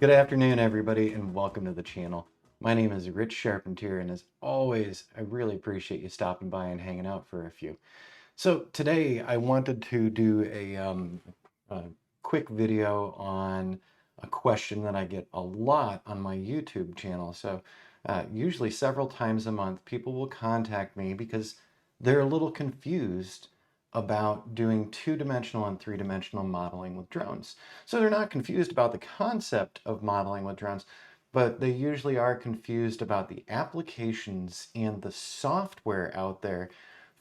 Good afternoon, everybody, and welcome to the channel. My name is Rich Charpentier, and as always, I really appreciate you stopping by and hanging out for a few. So today, I wanted to do a quick video on a question that I get a lot on my YouTube channel. So usually several times a month, people will contact me because they're a little confused about doing two-dimensional and three-dimensional modeling with drones. So they're not confused about the concept of modeling with drones, but they usually are confused about the applications and the software out there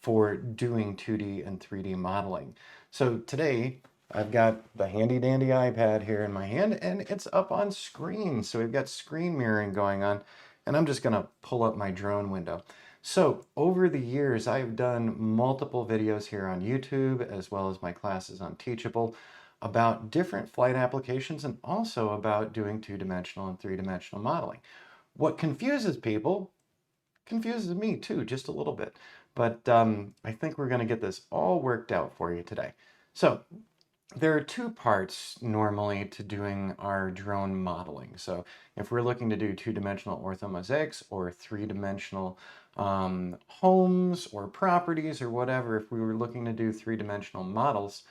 for doing 2D and 3D modeling. So today I've got the handy dandy iPad here in my hand and it's up on screen. So we've got screen mirroring going on, and I'm just gonna pull up my drone window. So over the years, I've done multiple videos here on YouTube, as well as my classes on Teachable, about different flight applications and also about doing two-dimensional and three-dimensional modeling. What confuses people confuses me too, just a little bit. But I think we're going to get this all worked out for you today. So there are two parts normally to doing our drone modeling. So if we're looking to do two-dimensional orthomosaics or three-dimensional homes or properties or whatever, if we were looking to do three-dimensional models,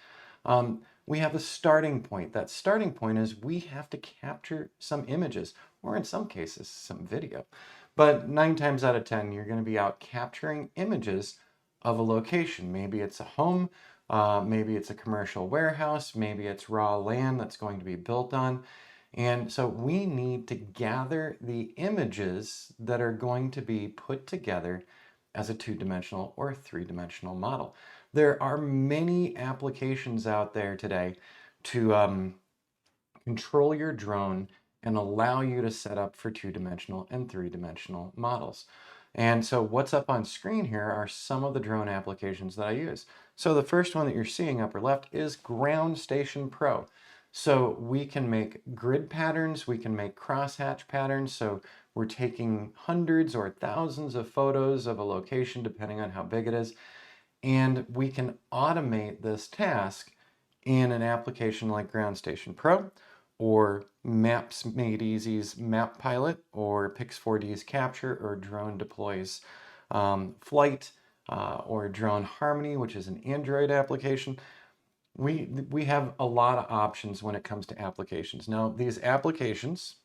we have a starting point. That starting point is we have to capture some images, or in some cases, some video. But 9 times out of 10, you're going to be out capturing images of a location. Maybe it's a home, maybe it's a commercial warehouse, maybe it's raw land that's going to be built on. And so we need to gather the images that are going to be put together as a two-dimensional or three-dimensional model. There are many applications out there today to control your drone and allow you to set up for two-dimensional and three-dimensional models. And so what's up on screen here are some of the drone applications that I use. So the first one that you're seeing upper left is Ground Station Pro. So we can make grid patterns, we can make crosshatch patterns. So we're taking hundreds or thousands of photos of a location, depending on how big it is, and we can automate this task in an application like Ground Station Pro, or Maps Made Easy's Map Pilot, or Pix4D's Capture, or Drone Deploy's Flight, or Drone Harmony, which is an Android application. We have a lot of options when it comes to applications. Now, these applications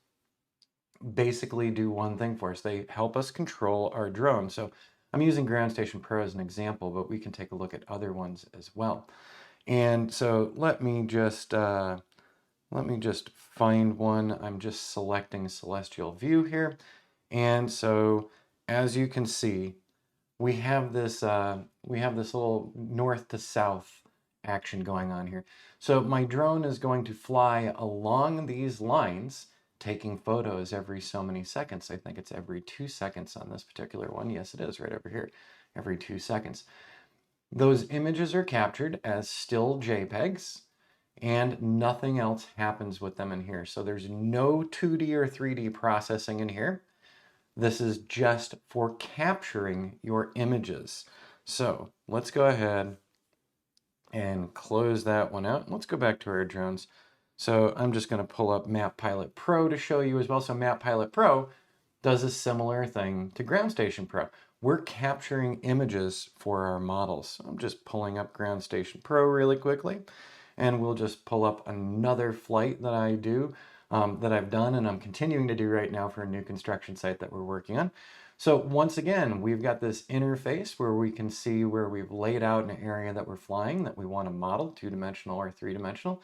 basically do one thing for us. They help us control our drone. So I'm using Ground Station Pro as an example, but we can take a look at other ones as well. And so let me just find one. I'm just selecting Celestial View here. And so as you can see, we have this little north to south action going on here. So my drone is going to fly along these lines, taking photos every so many seconds. I think it's every 2 seconds on this particular one. Yes, it is right over here, every 2 seconds. Those images are captured as still JPEGs, and nothing else happens with them in here. So there's no 2D or 3D processing in here. This is just for capturing your images. So let's go ahead and close that one out. Let's go back to our drones. So I'm just going to pull up Map Pilot Pro to show you as well. So Map Pilot Pro does a similar thing to Ground Station Pro. We're capturing images for our models. So I'm just pulling up Ground Station Pro really quickly, and we'll just pull up another flight that I do, that I've done and I'm continuing to do right now for a new construction site that we're working on. So once again, we've got this interface where we can see where we've laid out an area that we're flying that we want to model, two-dimensional or three-dimensional.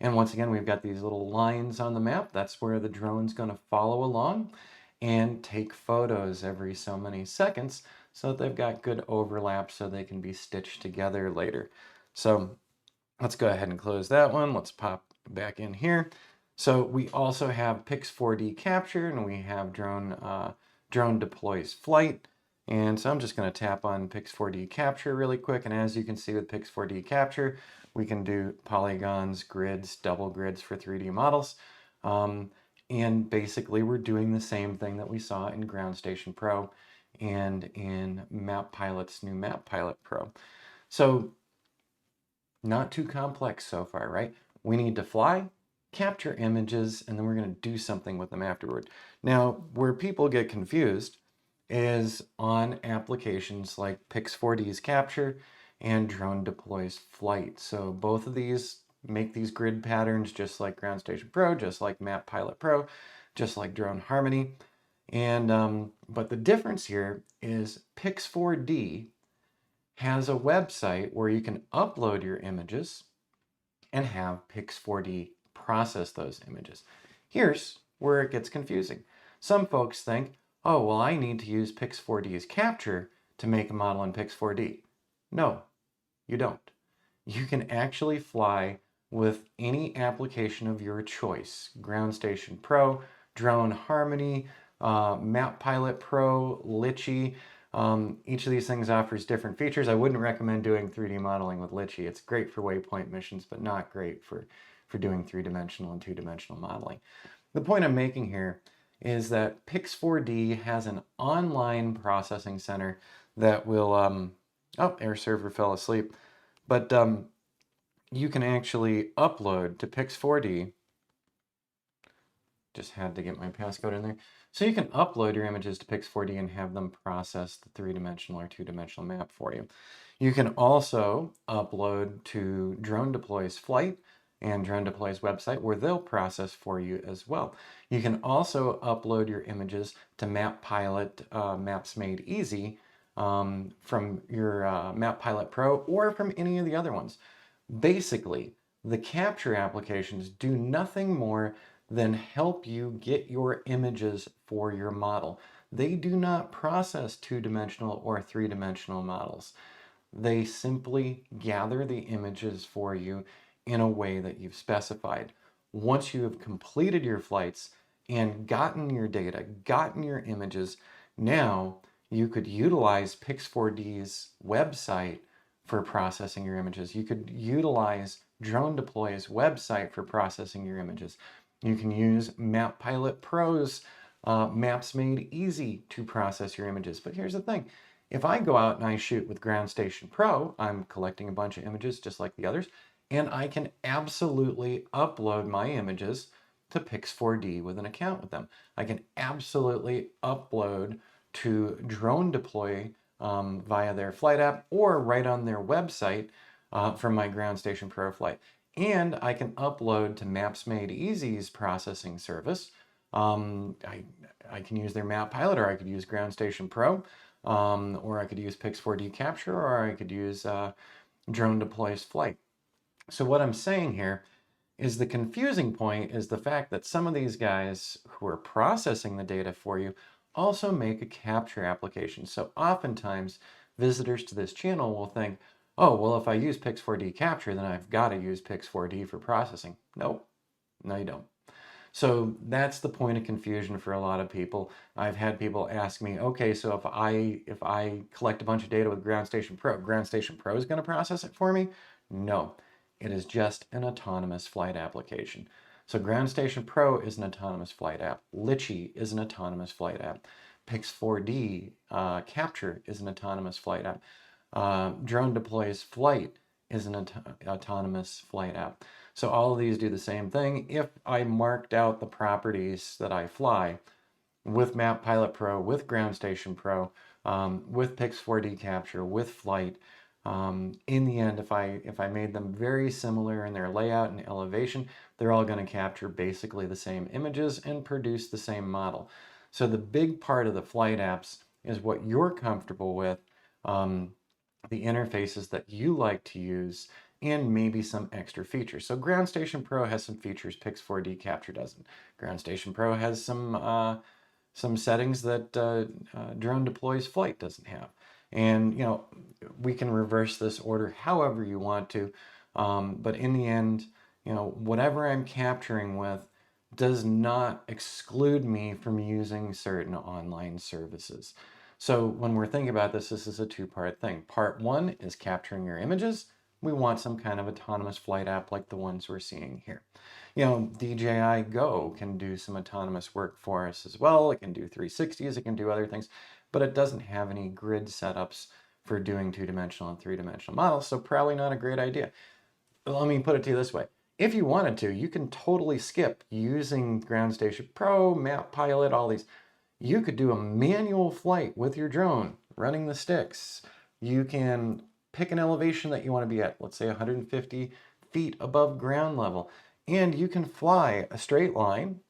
And once again, we've got these little lines on the map. That's where the drone's going to follow along and take photos every so many seconds so that they've got good overlap so they can be stitched together later. So let's go ahead and close that one. Let's pop back in here. So we also have Pix4D Capture, and we have Drone Deploys Flight. And so I'm just going to tap on Pix4D Capture really quick. And as you can see with Pix4D Capture, we can do polygons, grids, double grids for 3D models. And basically we're doing the same thing that we saw in Ground Station Pro and in Map Pilot's new Map Pilot Pro. So not too complex so far, right? We need to fly, capture images, and then we're going to do something with them afterward. Now, where people get confused is on applications like Pix4D's capture and Drone Deploy's flight. So both of these make these grid patterns just like Ground Station Pro, just like Map Pilot Pro, just like Drone Harmony. And but the difference here is Pix4D has a website where you can upload your images and have Pix4D process those images. Here's where it gets confusing. Some folks think, oh, well, I need to use Pix4D's capture to make a model in Pix4D. No, you don't. You can actually fly with any application of your choice. Ground Station Pro, Drone Harmony, Map Pilot Pro, Litchi. Each of these things offers different features. I wouldn't recommend doing 3D modeling with Litchi. It's great for waypoint missions, but not great for doing three-dimensional and two-dimensional modeling. The point I'm making here is that Pix4D has an online processing center that will, oh, air server fell asleep, but you can actually upload to Pix4D. Just had to get my passcode in there. So you can upload your images to Pix4D and have them process the three-dimensional or two-dimensional map for you. You can also upload to Drone Deploy's flight and Drone Deploy's website where they'll process for you as well. You can also upload your images to Map Pilot Maps Made Easy from your Map Pilot Pro or from any of the other ones. Basically, the capture applications do nothing more than help you get your images for your model. They do not process two-dimensional or three-dimensional models. They simply gather the images for you in a way that you've specified. Once you have completed your flights and gotten your data, gotten your images, now you could utilize Pix4D's website for processing your images. You could utilize Drone Deploy's website for processing your images. You can use Map Pilot Pro's Maps Made Easy to process your images. But here's the thing. If I go out and I shoot with Ground Station Pro, I'm collecting a bunch of images just like the others, and I can absolutely upload my images to Pix4D with an account with them. I can absolutely upload to Drone Deploy via their flight app or right on their website from my Ground Station Pro flight. And I can upload to Maps Made Easy's processing service. I can use their Map Pilot, or I could use Ground Station Pro, or I could use Pix4D Capture, or I could use Drone Deploy's flight. So what I'm saying here is the confusing point is the fact that some of these guys who are processing the data for you also make a capture application. So oftentimes visitors to this channel will think, oh, well, if I use Pix4D capture, then I've got to use Pix4D for processing. Nope, no, you don't. So that's the point of confusion for a lot of people. I've had people ask me, okay, so if I collect a bunch of data with Ground Station Pro is going to process it for me? No, it is just an autonomous flight application. So Ground Station Pro is an autonomous flight app. Litchi is an autonomous flight app. Pix4D Capture is an autonomous flight app. Drone Deploy's flight is an autonomous flight app. So all of these do the same thing. If I marked out the properties that I fly with Map Pilot Pro, with Ground Station Pro, with Pix4D Capture, with flight, in the end, if I made them very similar in their layout and elevation, they're all going to capture basically the same images and produce the same model. So the big part of the flight apps is what you're comfortable with, the interfaces that you like to use, and maybe some extra features. So Ground Station Pro has some features Pix4D Capture doesn't. Ground Station Pro has some settings that Drone Deploy's flight doesn't have. And, you know, we can reverse this order however you want to. But in the end, you know, whatever I'm capturing with does not exclude me from using certain online services. So when we're thinking about this, this is a two-part thing. Part one is capturing your images. We want some kind of autonomous flight app like the ones we're seeing here. You know, DJI Go can do some autonomous work for us as well. It can do 360s, it can do other things, but it doesn't have any grid setups for doing two-dimensional and three-dimensional models, so probably not a great idea. But let me put it to you this way. if you wanted to, you can totally skip using Ground Station Pro, Map Pilot, all these. You could do a manual flight with your drone running the sticks. You can pick an elevation that you want to be at, let's say 150 feet above ground level, and you can fly a straight line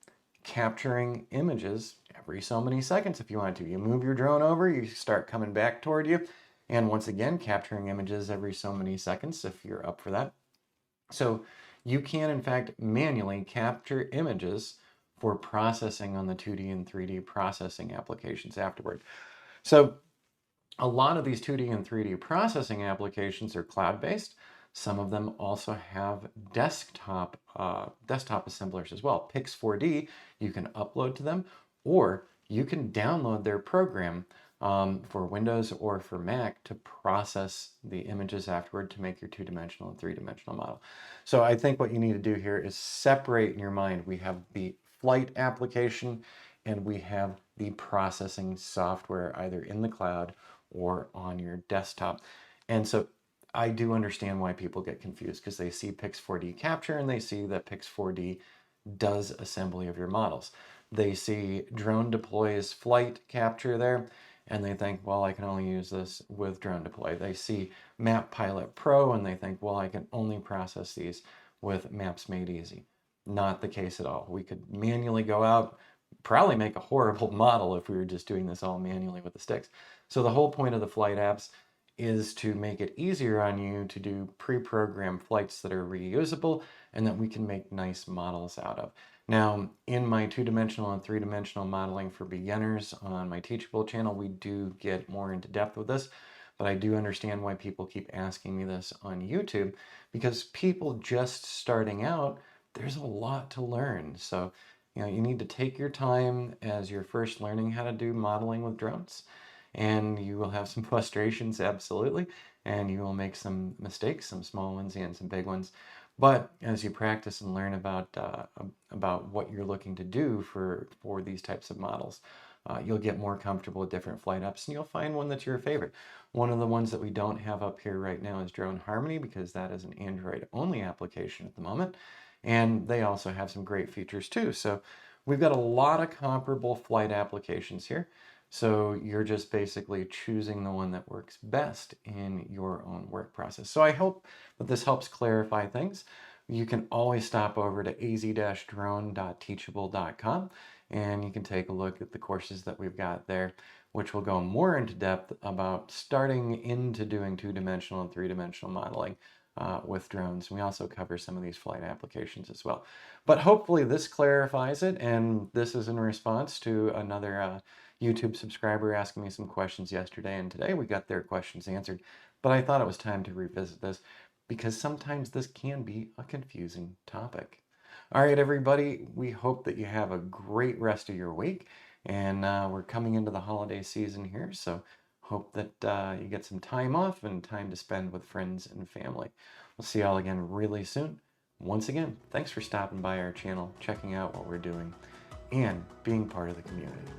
capturing images every so many seconds if you want to. You move your drone over, you start coming back toward you, and once again, capturing images every so many seconds if you're up for that. So you can, in fact, manually capture images for processing on the 2D and 3D processing applications afterward. So a lot of these 2D and 3D processing applications are cloud-based. Some of them also have desktop assemblers as well. Pix4D, you can upload to them, or you can download their program for Windows or for Mac to process the images afterward to make your two-dimensional and three-dimensional model. So I think what you need to do here is separate in your mind. We have the flight application and we have the processing software either in the cloud or on your desktop. And so I do understand why people get confused because they see Pix4D capture and they see that Pix4D does assembly of your models. They see drone deploys flight capture there and they think, well, I can only use this with drone deploy. They see Map Pilot Pro and they think, well, I can only process these with Maps Made Easy. Not the case at all. We could manually go out, probably make a horrible model if we were just doing this all manually with the sticks. So the whole point of the flight apps is to make it easier on you to do pre-programmed flights that are reusable and that we can make nice models out of. Now, in my two-dimensional and three-dimensional modeling for beginners on my Teachable channel, we do get more into depth with this, but I do understand why people keep asking me this on YouTube, because people just starting out, there's a lot to learn. So, you know, you need to take your time as you're first learning how to do modeling with drones, and you will have some frustrations, absolutely, and you will make some mistakes, some small ones and some big ones. But as you practice and learn about what you're looking to do for these types of models, you'll get more comfortable with different flight apps and you'll find one that's your favorite. One of the ones that we don't have up here right now is Drone Harmony, because that is an Android only application at the moment. And they also have some great features too. So we've got a lot of comparable flight applications here. So you're just basically choosing the one that works best in your own work process. So I hope that this helps clarify things. You can always stop over to az-drone.teachable.com and you can take a look at the courses that we've got there, which will go more into depth about starting into doing two-dimensional and three-dimensional modeling with drones. We also cover some of these flight applications as well. But hopefully this clarifies it, and this is in response to another YouTube subscriber asking me some questions yesterday, and today we got their questions answered. But I thought it was time to revisit this because sometimes this can be a confusing topic. All right, everybody, we hope that you have a great rest of your week, and we're coming into the holiday season here, so hope that you get some time off and time to spend with friends and family. We'll see y'all again really soon. Once again, thanks for stopping by our channel, checking out what we're doing, and being part of the community.